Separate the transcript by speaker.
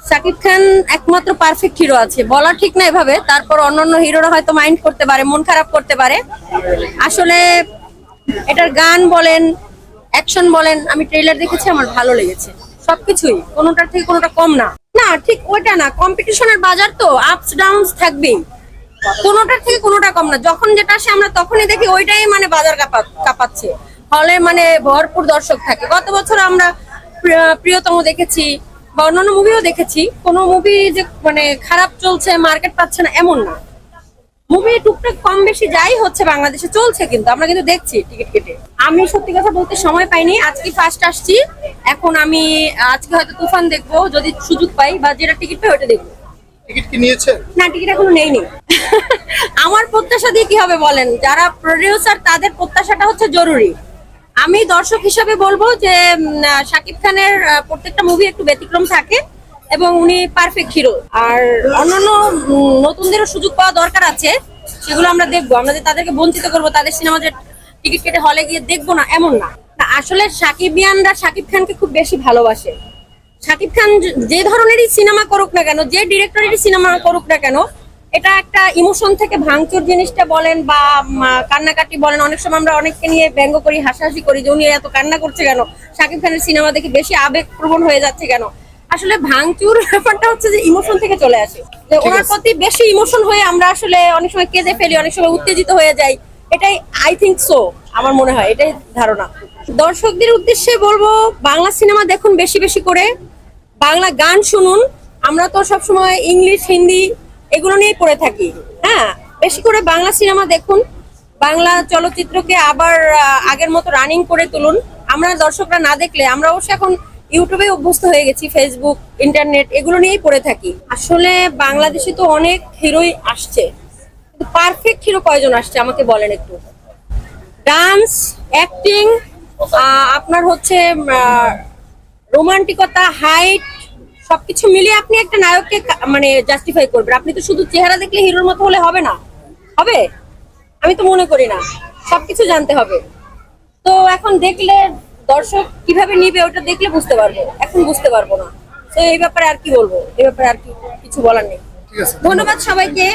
Speaker 1: শাকিব খান একমাত্র perfect hero আছে, বলা ঠিক না এভাবে। তারপর অন্যান্য হিরোরা হয়তো মাইন্ড করতে পারে, মন খারাপ করতে পারে। আসলে এটার গান বলেন, অ্যাকশন বলেন, আমি ট্রেলার দেখেছি, আমার ভালো লেগেছে। সবকিছুই কোনোটার থেকে কোনোটা কম না। না, ঠিক ওইটা না, কম্পিটিশনের বাজার তো আপস ডাউনস থাকবেই, কোনোটার থেকে কোনোটা কম না। যখন যেটা আসে আমরা তখনই দেখি ওইটাই মানে বাজার কাঁপাচ্ছে। হলে মানে ভরপুর দর্শক থাকে। গত বছর আমরা প্রিয়তম দেখেছি বা অন্যান্য মুভিও দেখেছি। কোনো মুভি যে মানে খারাপ চলছে, মার্কেট পাচ্ছে না এমন না। মুভি টুকটাক কম বেশি যাই হচ্ছে বাংলাদেশে চলছে, কিন্তু আমরা কিন্তু দেখছি টিকিট কেটে। আমি সত্যি কথা বলতে সময় পাইনি, আজকে ফার্স্ট আসছি। এখন আমি আজকে হয়তো তুফান দেখবো যদি সুযোগ পাই, বা যেটা টিকিট পাই ওটা দেখবো।
Speaker 2: টিকিট কি নিয়েছেন?
Speaker 1: না, টিকিট এখনো নেইনি। আমার প্রত্যাশা দিয়ে কি হবে বলেন, যারা প্রডিউসার তাদের প্রত্যাশাটা হচ্ছে জরুরি। আমি দর্শক হিসাবে বলবো যে শাকিব খানের প্রত্যেকটা মুভি একটু ব্যতিক্রম থাকে এবং উনি পারফেক্ট হিরো। আর অন্যান্য নতুনদেরও সুযোগ পাওয়া দরকার আছে, সেগুলো আমরা দেখবো। আমরা যে তাদেরকে বঞ্চিত করবো, তাদের সিনেমা যে টিকিট কেটে হলে গিয়ে দেখবো না এমন না। আসলে সাকিবিয়ানরা শাকিব খানকে খুব বেশি ভালোবাসে। শাকিব খান যে ধরনেরই সিনেমা করুক না কেন, যে ডিরেক্টরেরই সিনেমা করুক না কেন, এটা একটা ইমোশন থেকে ভাঙচুর জিনিসটা বলেন বা কান্নাকাটি বলেন, অনেক সময় আমরা অনেককে নিয়ে ব্যঙ্গ করি, হাসাহাসি করি যে উনি এত কান্না করছে কেন, শাকিব খানের সিনেমা দেখে বেশি আবেগপ্রবণ হয়ে যাচ্ছে কেন। আসলে ভাঙচুর ব্যাপারটা হচ্ছে যে ইমোশন থেকে চলে আসে, যে ওনার প্রতি বেশি ইমোশন হয়ে আমরা আসলে অনেক সময় কেঁদে ফেলি, অনেক সময় উত্তেজিত হয়ে যাই। এটাই আই থিঙ্ক সো, আমার মনে হয় এটাই ধারণা। দর্শকদের উদ্দেশ্যে বলবো, বাংলা সিনেমা দেখুন বেশি বেশি করে, বাংলা গান শুনুন। আমরা তো সবসময় ইংলিশ হিন্দি এগুলো নিয়েই পড়ে থাকি। হ্যাঁ, বেশি করে বাংলা সিনেমা দেখুন, বাংলা চলচ্চিত্রকে আবার আগের মতো রানিং করে তুলুন। আমরা দর্শকরা না দেখলে, আমরা অবশ্য এখন ইউটিউবে অভ্যস্ত হয়ে গেছি, ফেসবুক, ইন্টারনেট এগুলো নিয়েই পড়ে থাকি। আসলে বাংলাদেশে তো অনেক হিরোই আসছে, কিন্তু পারফেক্ট হিরো কয়জন আসছে আমাকে বলেন একটু। ডান্স, অ্যাক্টিং, আপনার হচ্ছে রোমান্টিকতা, হাইট, সবকিছু মিলিয়ে আপনি একটা নায়ককে মানে জাস্টিফাই করবেন। আপনি তো শুধু চেহারা দেখলে হিরোর মতো হলে হবে না, হবে? আমি তো মনে করি না, সবকিছু জানতে হবে। তো এখন দেখলে দর্শক কিভাবে নিবে ওটা দেখলে বুঝতে পারবো, এখন বুঝতে পারবো না। তো এই ব্যাপারে আর কি বলবো, এই ব্যাপারে আর কি কিছু বলার নেই।
Speaker 2: ঠিক আছে,
Speaker 1: ধন্যবাদ সবাইকে।